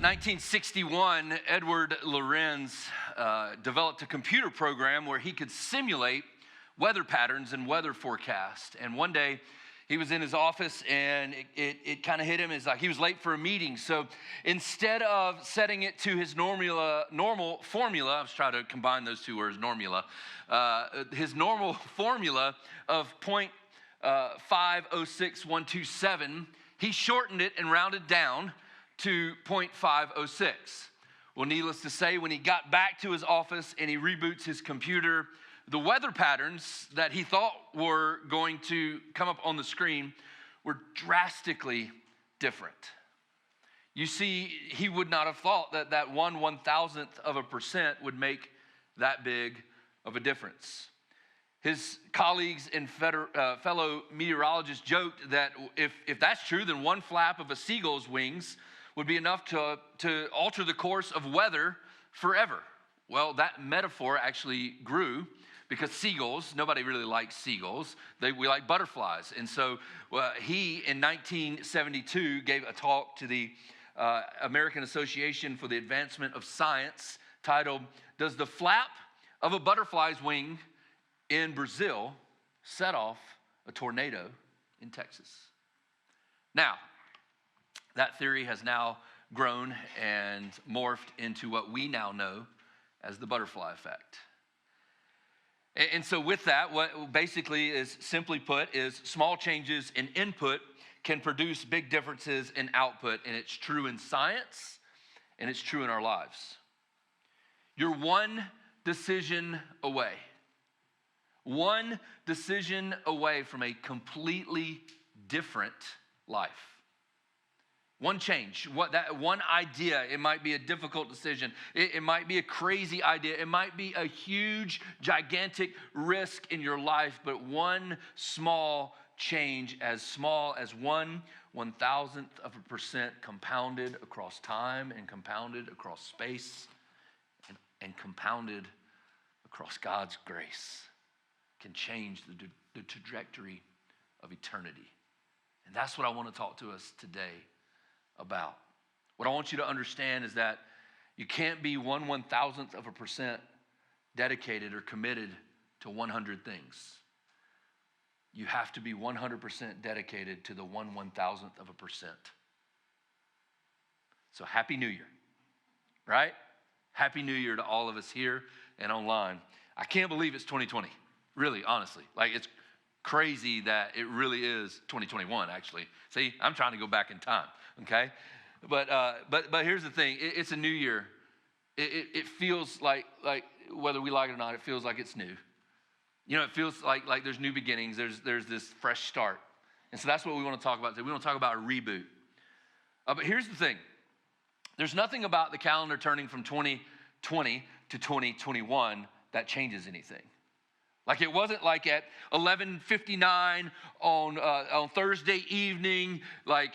1961, Edward Lorenz developed a computer program where he could simulate weather patterns and weather forecast. And one day, he was in his office and it kind of hit him. It's like he was late for a meeting. So instead of setting it to his normal formula, I was trying to combine those two words, normula, his normal formula of 0.506127, he shortened it and rounded down to 0.506. Well, needless to say, when he got back to his office and he reboots his computer, the weather patterns that he thought were going to come up on the screen were drastically different. You see, he would not have thought that 1/1000% would make that big of a difference. His colleagues and fellow meteorologists joked that if that's true, then one flap of a seagull's wings would be enough to alter the course of weather forever. Well, that metaphor actually grew because seagulls, nobody really likes seagulls. We like butterflies. And so he, in 1972, gave a talk to the American Association for the Advancement of Science titled, "Does the Flap of a Butterfly's Wing in Brazil set off a tornado in Texas?" Now, that theory has now grown and morphed into what we now know as the butterfly effect. And so with that, what basically is, simply put, is small changes in input can produce big differences in output. And it's true in science, and it's true in our lives. You're one decision away from a completely different life. One change, that one idea, it might be a difficult decision. It might be a crazy idea. It might be a huge, gigantic risk in your life, but one small change, as small as 1/1000% compounded across time and compounded across space and compounded across God's grace, can change the trajectory of eternity. And that's what I want to talk to us today about. What I want you to understand is that you can't be 1/1000% dedicated or committed to 100 things. You have to be 100% dedicated to the 1/1000%. So Happy New Year, right? Happy New Year to all of us here and online. I can't believe it's 2020, really, honestly. Like, it's crazy that it really is 2021, actually. See, I'm trying to go back in time, okay? But here's the thing. It's a new year. It feels like whether we like it or not, it feels like it's new. You know, it feels like there's new beginnings. There's this fresh start. And so that's what we want to talk about today. We want to talk about a reboot. But here's the thing. There's nothing about the calendar turning from 2020 to 2021 that changes anything. Like, it wasn't like at 11:59 on Thursday evening, like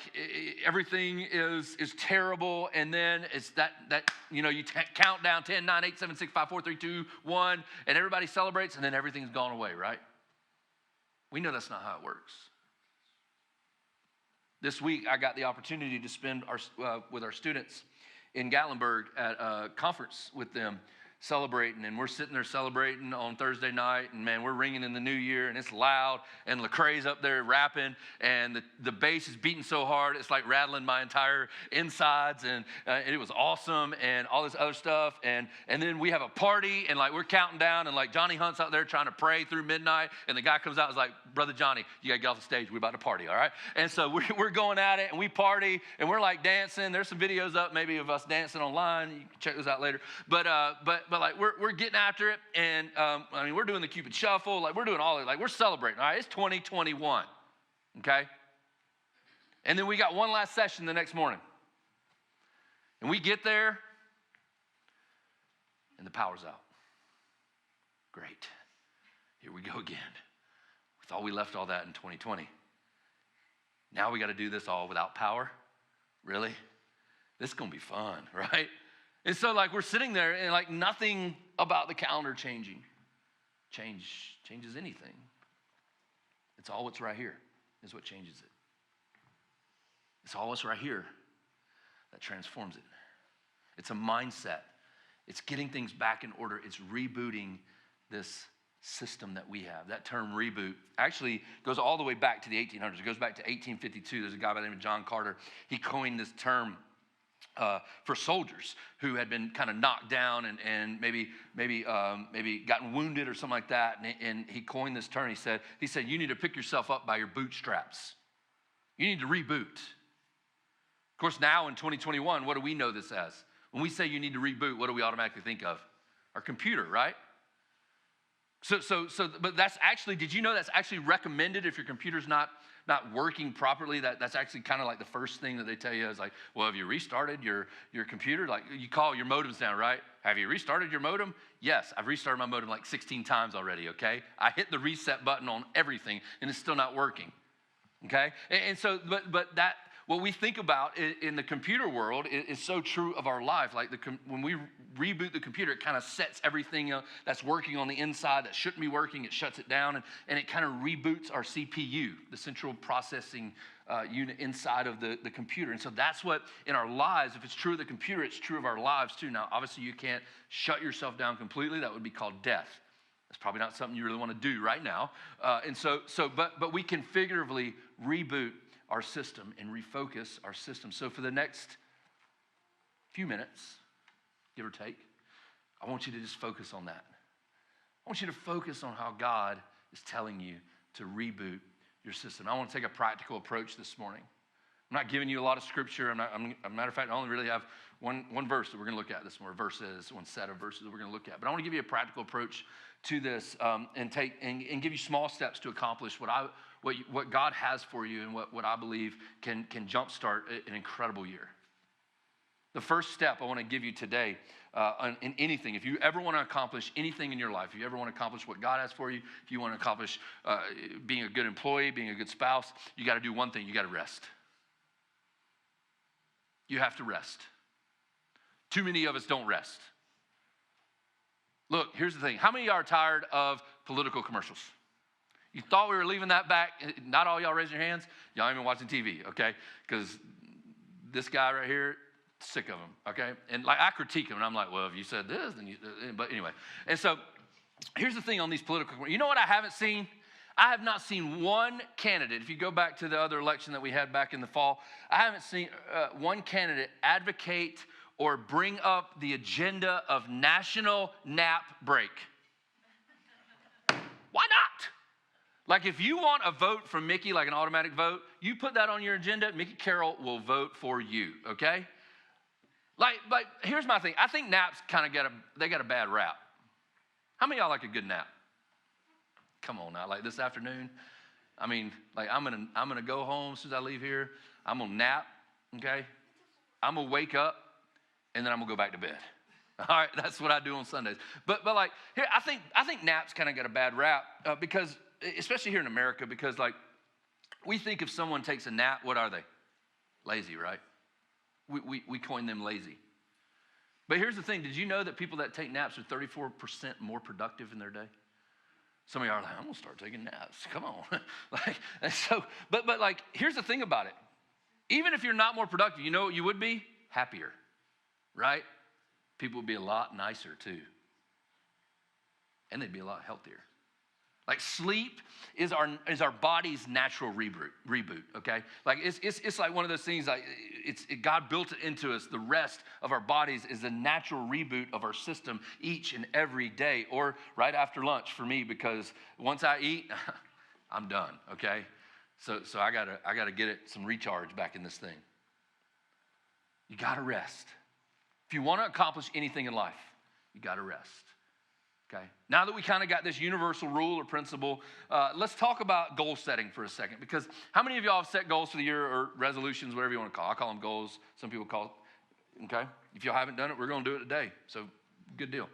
everything is terrible, and then it's that you count down 10, 9, 8, 7, 6, 5, 4, 3, 2, 1, and everybody celebrates, and then everything's gone away, right? We know that's not how it works. This week, I got the opportunity to spend with our students in Gatlinburg at a conference with them, celebrating, and we're sitting there celebrating on Thursday night, and man, we're ringing in the new year, and it's loud, and Lecrae's up there rapping, and the bass is beating so hard, it's like rattling my entire insides, and it was awesome, and all this other stuff, and then we have a party, and like we're counting down, and like Johnny Hunt's out there trying to pray through midnight, and the guy comes out and is like, "Brother Johnny, you gotta get off the stage, we're about to party, all right?" And so we're going at it, and we party, and we're like dancing. There's some videos up maybe of us dancing online. You can check those out later, but like we're getting after it, and we're doing the Cupid Shuffle, like we're doing all of it, like we're celebrating. All right, it's 2021, okay? And then we got one last session the next morning, and we get there, and the power's out. Great, here we go again. We thought we left all that in 2020. Now we got to do this all without power? Really? This is gonna be fun, right? And so like we're sitting there, and like nothing about the calendar changes anything. It's all what's right here is what changes it. It's all what's right here that transforms it. It's a mindset. It's getting things back in order. It's rebooting this system that we have. That term reboot actually goes all the way back to the 1800s. It goes back to 1852. There's a guy by the name of John Carter. He coined this term for soldiers who had been kind of knocked down and maybe gotten wounded or something like that. And he coined this term. He said, you need to pick yourself up by your bootstraps. You need to reboot. Of course, now in 2021, what do we know this as? When we say you need to reboot, what do we automatically think of? Our computer, right? But that's actually, did you know that's actually recommended if your computer's not working properly? That's actually kind of like the first thing that they tell you is like, well, have you restarted your computer? Like you call your modems down, right? Have you restarted your modem? Yes, I've restarted my modem like 16 times already, okay? I hit the reset button on everything and it's still not working, okay? And so, but that, what we think about in the computer world is so true of our life. Like when we reboot the computer, it kind of sets everything that's working on the inside that shouldn't be working. It shuts it down, and it kind of reboots our CPU, the central processing unit inside of the computer. And so that's what, in our lives, if it's true of the computer, it's true of our lives too. Now, obviously, you can't shut yourself down completely. That would be called death. That's probably not something you really want to do right now. But we can figuratively reboot our system and refocus our system. So for the next few minutes, give or take, I want you to just focus on that. I want you to focus on how God is telling you to reboot your system. I want to take a practical approach this morning. I'm not giving you a lot of scripture. As a matter of fact, I only really have one verse that we're going to look at this morning. One set of verses that we're going to look at. But I want to give you a practical approach to this and give you small steps to accomplish what God has for you and what I believe can jumpstart an incredible year. The first step I want to give you today in anything, if you ever want to accomplish anything in your life, if you ever want to accomplish what God has for you, if you want to accomplish being a good employee, being a good spouse, you got to do one thing. You got to rest. You have to rest. Too many of us don't rest. Look, here's the thing. How many of y'all are tired of political commercials? You thought we were leaving that back? Not all y'all raise your hands. Y'all ain't been watching TV, okay? Because this guy right here, sick of him, okay? And like I critique him, and I'm like, well, if you said this, then you. But anyway, and so here's the thing on these political. You know what I haven't seen? I have not seen one candidate. If you go back to the other election that we had back in the fall, I haven't seen one candidate advocate or bring up the agenda of National Nap Break. Why not? Like if you want a vote from Mickey, like an automatic vote, you put that on your agenda, Mickey Carroll will vote for you, okay? Like here's my thing. I think naps kind of got a bad rap. How many of y'all like a good nap? Come on now, like this afternoon. I mean, like I'm gonna go home as soon as I leave here. I'm gonna nap, okay? I'm gonna wake up, and then I'm gonna go back to bed. All right, that's what I do on Sundays. But like here, I think naps kind of got a bad rap because, especially here in America, because like we think if someone takes a nap, what are they? Lazy, right? We coin them lazy. But here's the thing: did you know that people that take naps are 34% more productive in their day? Some of y'all are like, I'm gonna start taking naps. Come on, but like, here's the thing about it: even if you're not more productive, you know what you would be? Happier, right? People would be a lot nicer too, and they'd be a lot healthier. Like sleep is our body's natural reboot. Okay, like it's like one of those things. Like God built it into us. The rest of our bodies is a natural reboot of our system each and every day, or right after lunch for me, because once I eat, I'm done. Okay, so I gotta get it some recharge back in this thing. You gotta rest if you want to accomplish anything in life. You gotta rest. Okay. Now that we kind of got this universal rule or principle, let's talk about goal setting for a second. Because how many of y'all have set goals for the year or resolutions, whatever you want to call it? I call them goals. Some people call it. Okay. If y'all haven't done it, we're going to do it today. So good deal.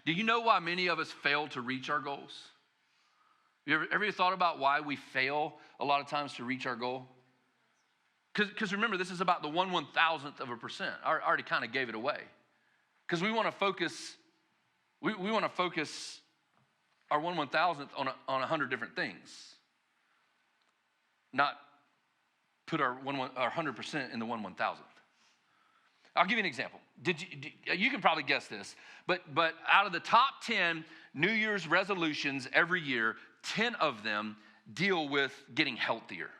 Do you know why many of us fail to reach our goals? Have you ever thought about why we fail a lot of times to reach our goal? Because remember, this is about the 1/1000th of a percent. I already kind of gave it away. Because we want to focus. We want to focus our 1/1000th on 100 different things, not put our 100% in the 1/1000th. I'll give you an example. You can probably guess this, but out of the top 10 New Year's resolutions every year, 10 of them deal with getting healthier,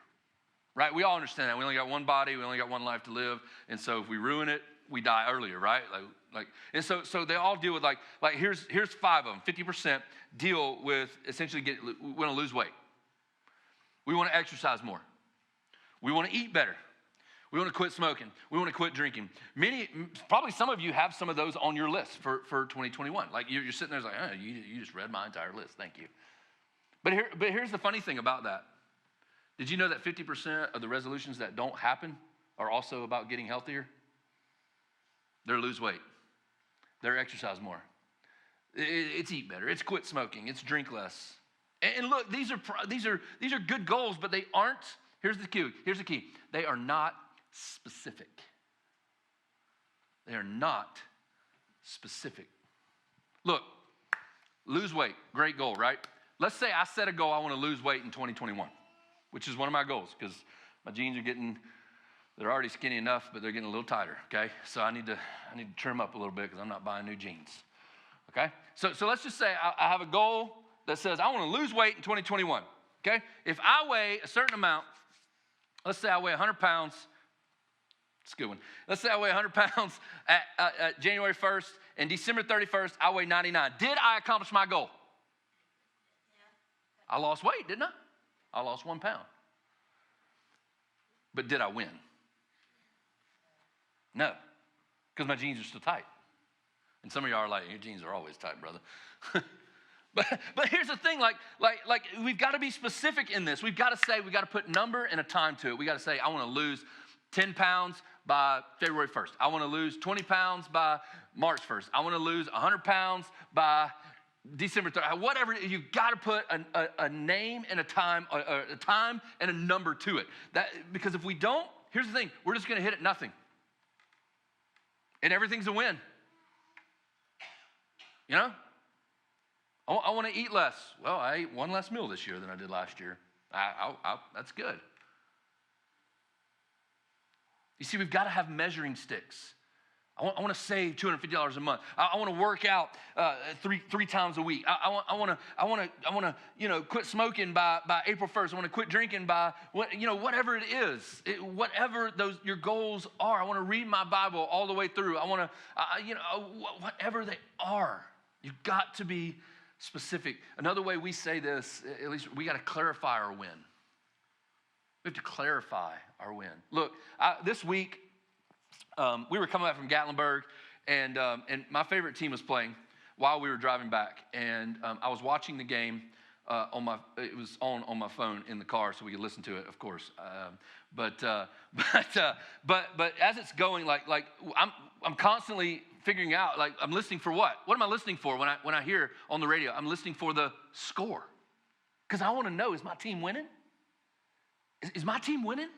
right? We all understand that. We only got one body, we only got one life to live, and so if we ruin it, we die earlier, right? And so they all deal with like here's 5 of them. 50% deal with essentially we want to lose weight. We want to exercise more. We want to eat better. We want to quit smoking. We want to quit drinking. Probably some of you have some of those on your list for 2021. Like you're sitting there like, oh, you just read my entire list. Thank you. But here's the funny thing about that. Did you know that 50% of the resolutions that don't happen are also about getting healthier? They're lose weight. They're exercise more. It's eat better. It's quit smoking. It's drink less. And look, these are good goals, but they aren't. Here's the key. They are not specific. They are not specific. Look, lose weight, great goal, right? Let's say I set a goal, I want to lose weight in 2021, which is one of my goals because my jeans they're already skinny enough, but they're getting a little tighter, okay? So I need to trim up a little bit because I'm not buying new jeans, okay? So let's just say I have a goal that says I want to lose weight in 2021, okay? If I weigh a certain amount, let's say I weigh 100 pounds. It's a good one. Let's say I weigh 100 pounds at January 1st, and December 31st, I weigh 99. Did I accomplish my goal? Yeah. I lost weight, didn't I? I lost 1 pound. But did I win? No, because my jeans are still tight. And some of y'all are like, your jeans are always tight, brother. But here's the thing, like we've got to be specific in this. We've got to put number and a time to it. We got to say, I want to lose 10 pounds by February 1st. I want to lose 20 pounds by March 1st. I want to lose 100 pounds by December 3rd. Whatever, you've got to put a name and a time and a number to it. Because if we don't, here's the thing, we're just going to hit at nothing. And everything's a win. You know? I want to eat less. Well, I ate one less meal this year than I did last year. That's good. You see, we've got to have measuring sticks. I want to save $250 a month. I want to work out three times a week. I want to quit smoking by April 1st. I want to quit drinking by whatever it is, whatever your goals are. I want to read my Bible all the way through. I want to whatever they are. You've got to be specific. Another way we say this, at least we got to clarify our win. We have to clarify our win. Look, this week, we were coming back from Gatlinburg, and my favorite team was playing while we were driving back. And I was watching the game it was on my phone in the car so we could listen to it, of course. But as it's going, like I'm constantly figuring out, like, I'm listening for what? What am I listening for when I hear on the radio? I'm listening for the score. Because I want to know, is my team winning? Is my team winning?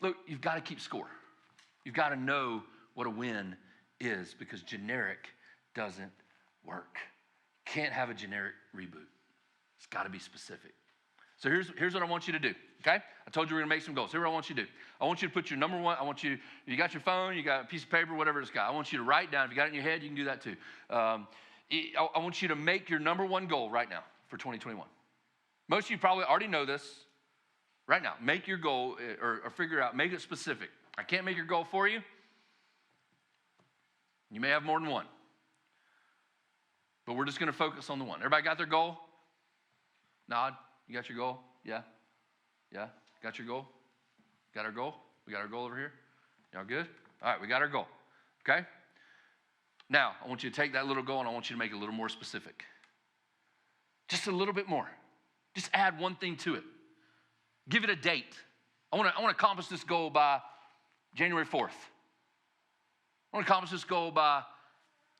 Look, you've got to keep score. You've got to know what a win is because generic doesn't work. Can't have a generic reboot. It's got to be specific. So here's what I want you to do, okay? I told you we're going to make some goals. Here's what I want you to do. I want you to put your number one. You got your phone, you got a piece of paper, whatever it's got. I want you to write down. If you got it in your head, you can do that too. I want you to make your number one goal right now for 2021. Most of you probably already know this. Right now, make your goal or figure out, make it specific. I can't make your goal for you. You may have more than one. But we're just going to focus on the one. Everybody got their goal? Nod. You got your goal? Yeah? Yeah? Got your goal? Got our goal? We got our goal over here? Y'all good? All right, we got our goal. Okay? Now, I want you to take that little goal and I want you to make it a little more specific. Just a little bit more. Just add one thing to it. Give it a date. I want to accomplish this goal by January 4th. I want to accomplish this goal by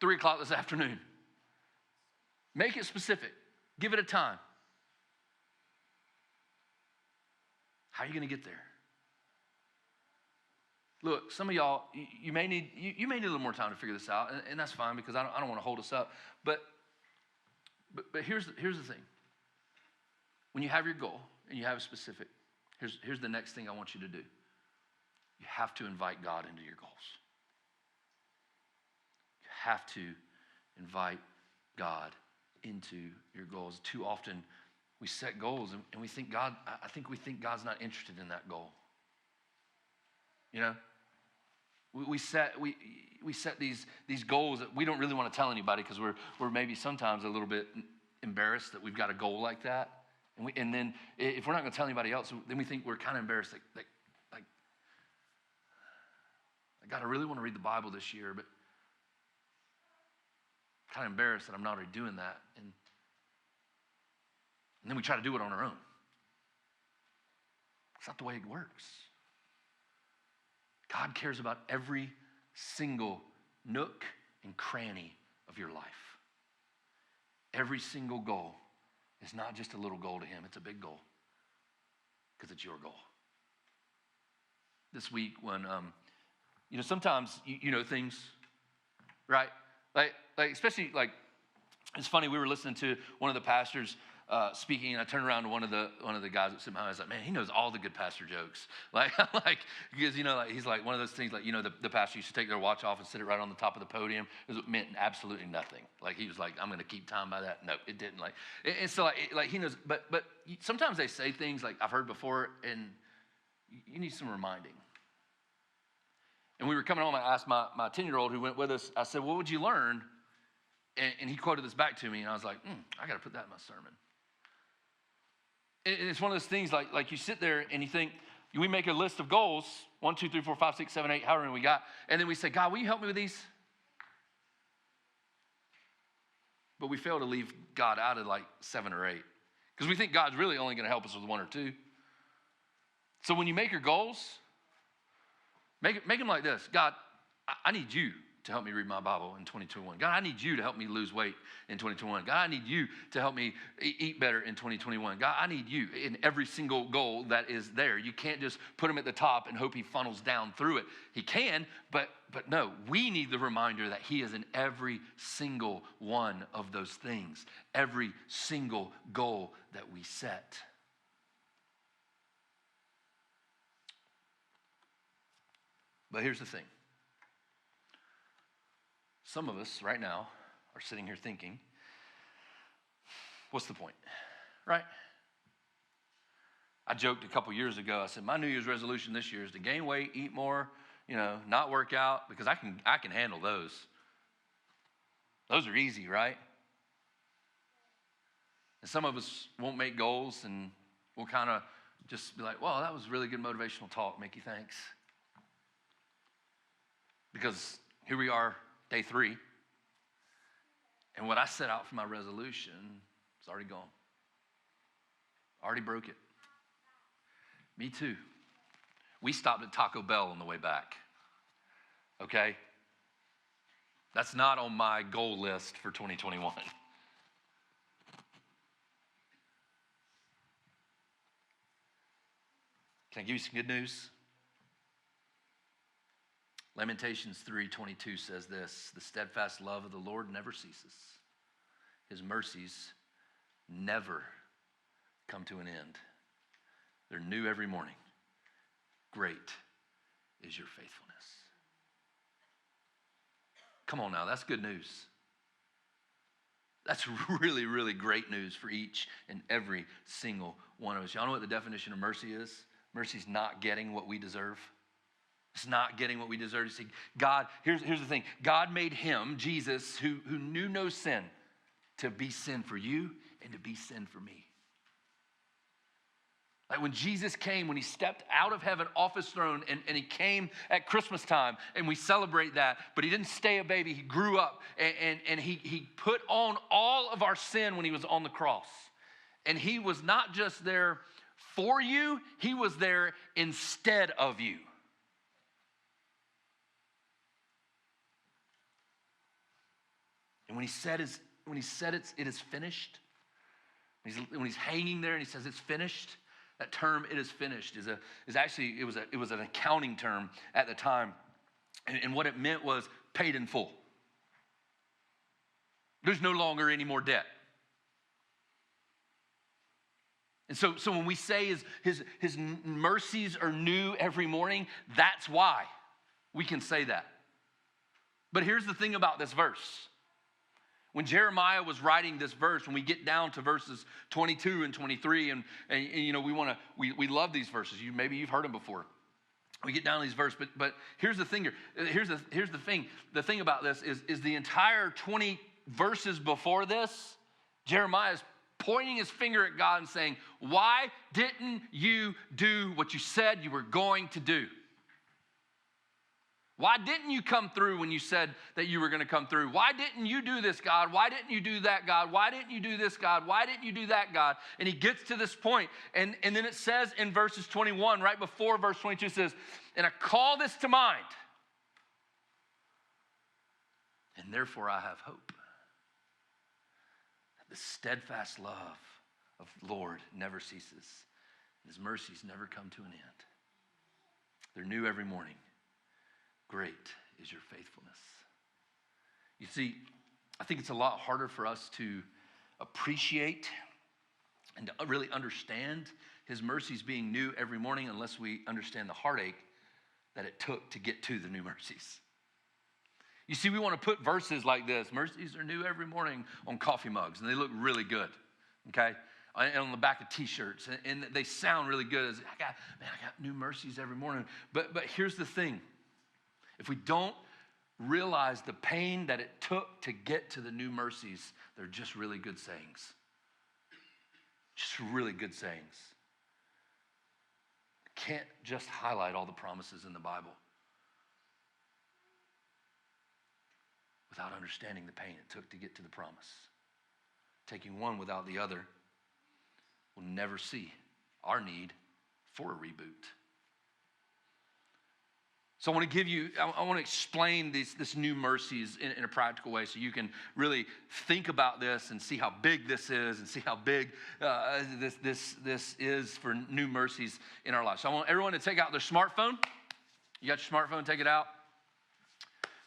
3 o'clock this afternoon. Make it specific. Give it a time. How are you going to get there? Look, some of y'all, you may need a little more time to figure this out, and that's fine because I don't want to hold us up. But here's the thing. When you have your goal and you have it specific, here's the next thing I want you to do. you have to invite God into your goals. You have to invite God into your goals. Too often we set goals and we think I think we think God's not interested in that goal. You know? We set these goals that we don't really want to tell anybody because we're maybe sometimes a little bit embarrassed that we've got a goal like that. And then if we're not going to tell anybody else, then we think we're kind of embarrassed. Like, God, I really want to read the Bible this year, but I'm kind of embarrassed that I'm not already doing that. And then we try to do it on our own. It's not the way it works. God cares about every single nook and cranny of your life. Every single goal is not just a little goal to him. It's a big goal because it's your goal. This week when, sometimes, you know things, right? Like especially like, it's funny, we were listening to one of the pastors speaking, and I turned around to one of the guys that sitting behind me. I was like, man, he knows all the good pastor jokes. Because he's like one of those things, like, the pastor used to take their watch off and sit it right on the top of the podium. It meant absolutely nothing. Like, he was like, I'm going to keep time by that. No, it didn't. And so he knows. But sometimes they say things like I've heard before, and you need some reminding. And we were coming home. I asked my 10-year-old who went with us. I said, what would you learn? And he quoted this back to me, and I was like, I got to put that in my sermon. And it's one of those things like you sit there and you think, we make a list of goals, 1, 2, 3, 4, 5, 6, 7, 8, however many we got, and then we say, God, will you help me with these? But we fail to leave God out of 7 or 8 because we think God's really only going to help us with 1 or 2. So when you make your goals, make them like this. God, I need you to help me read my Bible in 2021. God, I need you to help me lose weight in 2021. God, I need you to help me eat better in 2021. God, I need you in every single goal that is there. You can't just put him at the top and hope he funnels down through it. He can, but no, we need the reminder that he is in every single one of those things, every single goal that we set. But here's the thing. Some of us right now are sitting here thinking, what's the point, right? I joked a couple years ago. I said, my New Year's resolution this year is to gain weight, eat more, not work out, because I can handle those. Those are easy, right? And some of us won't make goals, and we'll kind of just be like, well, that was really good motivational talk, Mickey, thanks. Because here we are, day 3, and what I set out for my resolution is already gone. Already broke it. Me too. We stopped at Taco Bell on the way back. Okay? That's not on my goal list for 2021. Can I give you some good news? Lamentations 3:22 says this, the steadfast love of the Lord never ceases. His mercies never come to an end. They're new every morning. Great is your faithfulness. Come on now, that's good news. That's really, really great news for each and every single one of us. Y'all know what the definition of mercy is? Mercy is not getting what we deserve. It's not getting what we deserve. You see, God, here's the thing. God made him, Jesus, who knew no sin, to be sin for you and to be sin for me. Like when Jesus came, when he stepped out of heaven off his throne, and he came at Christmas time, and we celebrate that, but he didn't stay a baby. He grew up, and he put on all of our sin when he was on the cross. And he was not just there for you, he was there instead of you. And when he said it is finished, when he's hanging there and he says it's finished, that term "it is finished" is actually it was an accounting term at the time, and what it meant was paid in full. There's no longer any more debt. And so when we say his mercies are new every morning, that's why we can say that. But here's the thing about this verse. When Jeremiah was writing this verse, when we get down to verses 22 and 23, and you know, we love these verses. Maybe you've heard them before. We get down to these verses, but here's the thing here. Here's the thing. The thing about this is the entire 20 verses before this, Jeremiah is pointing his finger at God and saying, why didn't you do what you said you were going to do? Why didn't you come through when you said that you were going to come through? Why didn't you do this, God? Why didn't you do that, God? Why didn't you do this, God? Why didn't you do that, God? And he gets to this point, and then it says in verses 21, right before verse 22, it says, and I call this to mind, and therefore I have hope. The steadfast love of the Lord never ceases, and his mercies never come to an end. They're new every morning. Great is your faithfulness. You see, I think it's a lot harder for us to appreciate and to really understand his mercies being new every morning unless we understand the heartache that it took to get to the new mercies. You see, we want to put verses like this, mercies are new every morning, on coffee mugs, and they look really good, okay? And on the back of t-shirts, and they sound really good. I got new mercies every morning. But here's the thing. If we don't realize the pain that it took to get to the new mercies, they're just really good sayings. Just really good sayings. Can't just highlight all the promises in the Bible without understanding the pain it took to get to the promise. Taking one without the other, we'll never see our need for a reboot. So I want to explain this new mercies in a practical way so you can really think about this and see how big this is and see how big this is for new mercies in our lives. So I want everyone to take out their smartphone. You got your smartphone, take it out.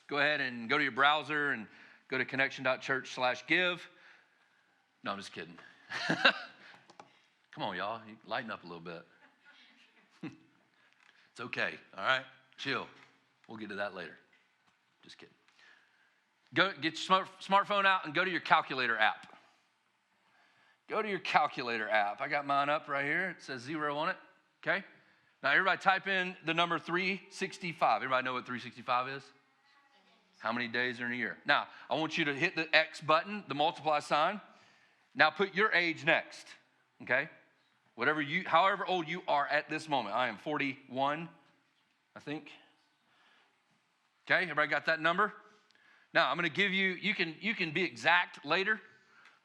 Go ahead and go to your browser and go to connection.church/give. No, I'm just kidding. Come on, y'all. Lighten up a little bit. It's okay, all right? Chill. We'll get to that later. Just kidding. Go get your smartphone out and go to your calculator app. Go to your calculator app. I got mine up right here. It says 0 on it. Okay? Now, everybody type in the number 365. Everybody know what 365 is? How many days are in a year? Now, I want you to hit the X button, the multiply sign. Now, put your age next. Okay? However old you are at this moment. I am 41. I think. Okay, everybody got that number? Now, I'm going to give you can be exact later,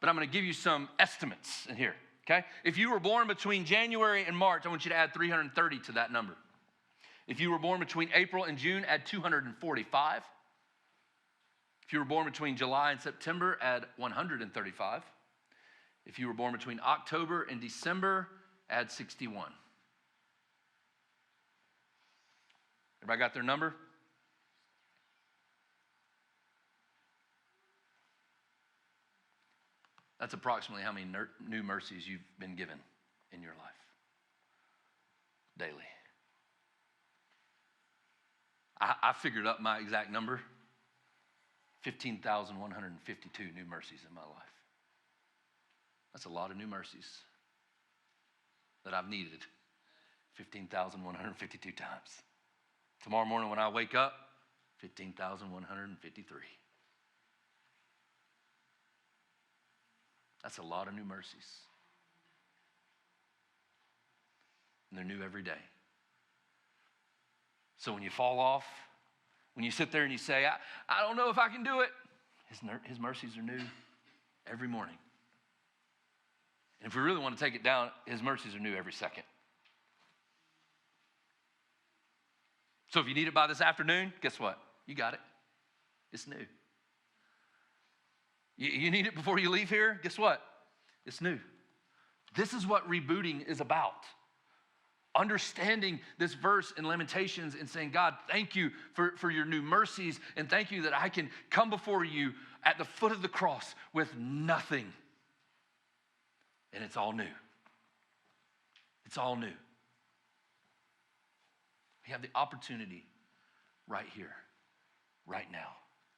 but I'm going to give you some estimates in here, okay? If you were born between January and March, I want you to add 330 to that number. If you were born between April and June, add 245. If you were born between July and September, add 135. If you were born between October and December, add 61. Everybody got their number? That's approximately how many new mercies you've been given in your life daily. I figured up my exact number, 15,152 new mercies in my life. That's a lot of new mercies that I've needed 15,152 times. Tomorrow morning when I wake up, 15,153. That's a lot of new mercies. And they're new every day. So when you fall off, when you sit there and you say, I don't know if I can do it, his mercies are new every morning. And if we really want to take it down, his mercies are new every second. So if you need it by this afternoon, guess what? You got it. It's new. You need it before you leave here? Guess what? It's new. This is what rebooting is about. Understanding this verse in Lamentations and saying, God, thank you for your new mercies, and thank you that I can come before you at the foot of the cross with nothing. And it's all new. It's all new. We have the opportunity right here, right now,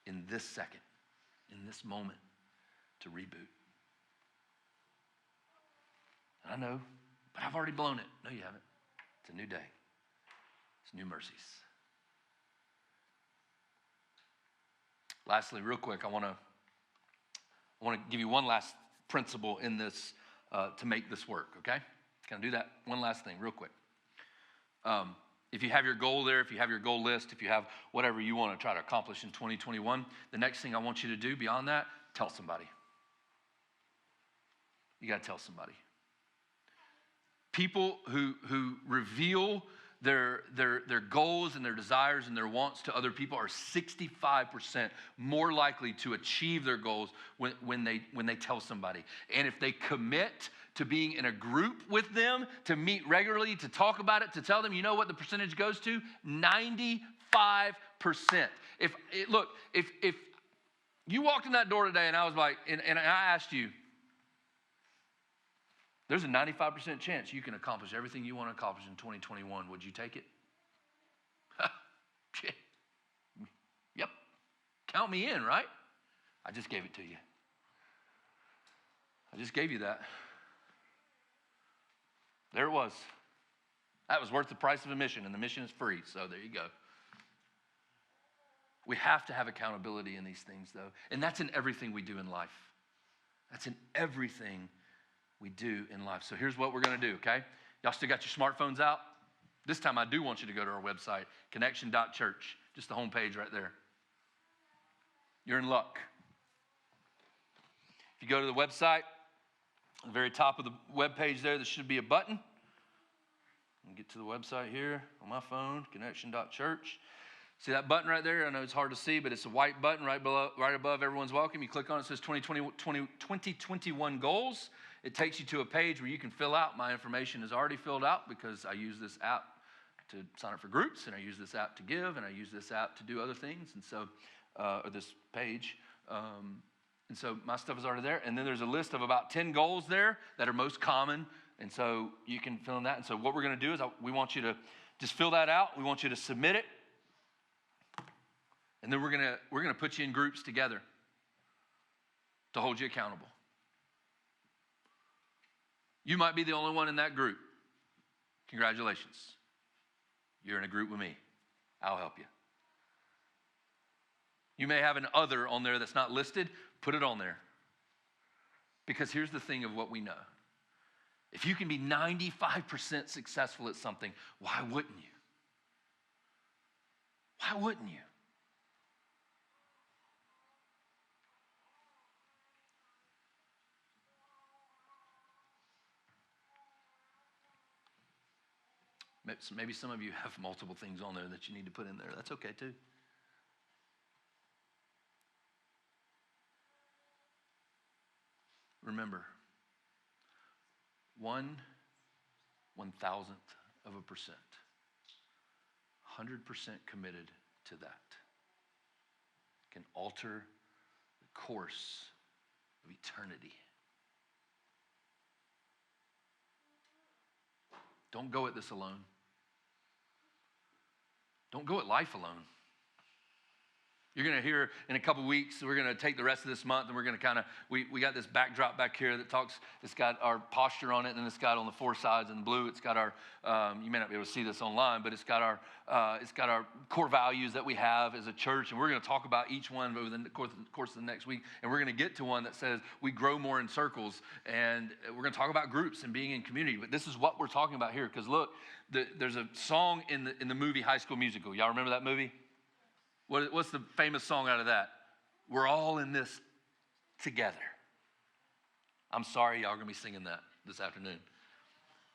in this second, in this moment, to reboot. I know, but I've already blown it. No, you haven't. It's a new day. It's new mercies. Lastly, real quick, I want to give you one last principle in this to make this work, okay? Can I do that? One last thing, real quick. If you have your goal there, if you have your goal list, if you have whatever you want to try to accomplish in 2021, the next thing I want you to do beyond that, tell somebody. You got to tell somebody. People who reveal their goals and their desires and their wants to other people are 65% more likely to achieve their goals when they tell somebody. And if they commit to being in a group with them, to meet regularly, to talk about it, to tell them, you know what the percentage goes to? 95%. If you walked in that door today and I was like, and I asked you, there's a 95% chance you can accomplish everything you want to accomplish in 2021. Would you take it? Yep. Count me in, right? I just gave it to you. I just gave you that. There it was. That was worth the price of admission, and the mission is free, so there you go. We have to have accountability in these things, though, and that's in everything we do in life. That's in everything we do in life. So here's what we're going to do, okay? Y'all still got your smartphones out? This time I do want you to go to our website, connection.church, just the homepage right there. You're in luck. If you go to the website, at the very top of the webpage there should be a button. I'll get to the website here on my phone, connection.church. See that button right there? I know it's hard to see, but it's a white button right above everyone's welcome. You click on it, it says 2021 goals. It takes you to a page where you can fill out. My information is already filled out because I use this app to sign up for groups, and I use this app to give, and I use this app to do other things, and so, or this page. And so my stuff is already there. And then there's a list of about 10 goals there that are most common, and so you can fill in that. And so what we're going to do is we want you to just fill that out. We want you to submit it. And then we're going to put you in groups together to hold you accountable. You might be the only one in that group. Congratulations. You're in a group with me. I'll help you. You may have an other on there that's not listed. Put it on there. Because here's the thing of what we know. If you can be 95% successful at something, why wouldn't you? Why wouldn't you? Maybe some of you have multiple things on there that you need to put in there. That's okay too. Remember, 1/1000th of a percent, 100% committed to that, can alter the course of eternity. Don't go at this alone. Don't go at life alone. You're going to hear in a couple weeks, we're going to take the rest of this month and we're going to we got this backdrop back here that talks, it's got our posture on it, and it's got on the four sides in blue, it's got our, you may not be able to see this online, but it's got our core values that we have as a church, and we're going to talk about each one over the course of the next week, and we're going to get to one that says we grow more in circles, and we're going to talk about groups and being in community, but this is what we're talking about here, because look, there's a song in the movie High School Musical. Y'all remember that movie? What's the famous song out of that? We're all in this together. I'm sorry, y'all are going to be singing that this afternoon.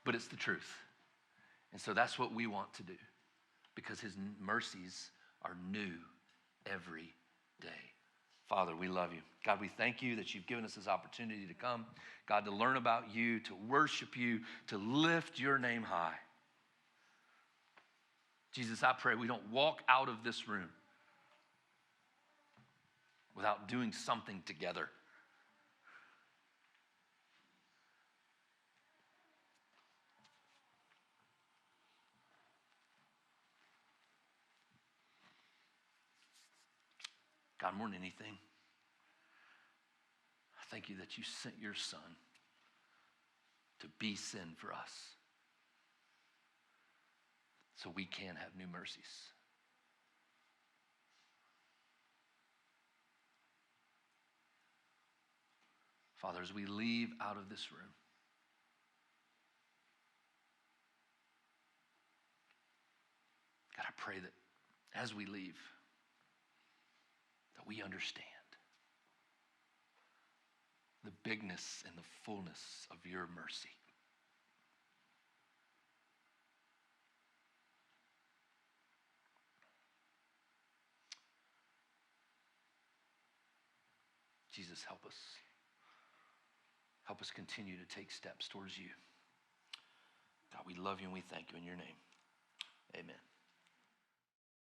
But it's the truth. And so that's what we want to do, because his mercies are new every day. Father, we love you. God, we thank you that you've given us this opportunity to come, God, to learn about you, to worship you, to lift your name high. Jesus, I pray we don't walk out of this room without doing something together. God, more than anything, I thank you that you sent your Son to be sin for us so we can have new mercies. Father, as we leave out of this room, God, I pray that as we leave, that we understand the bigness and the fullness of your mercy. Jesus, help us. Help us continue to take steps towards you. God, we love you and we thank you in your name. Amen.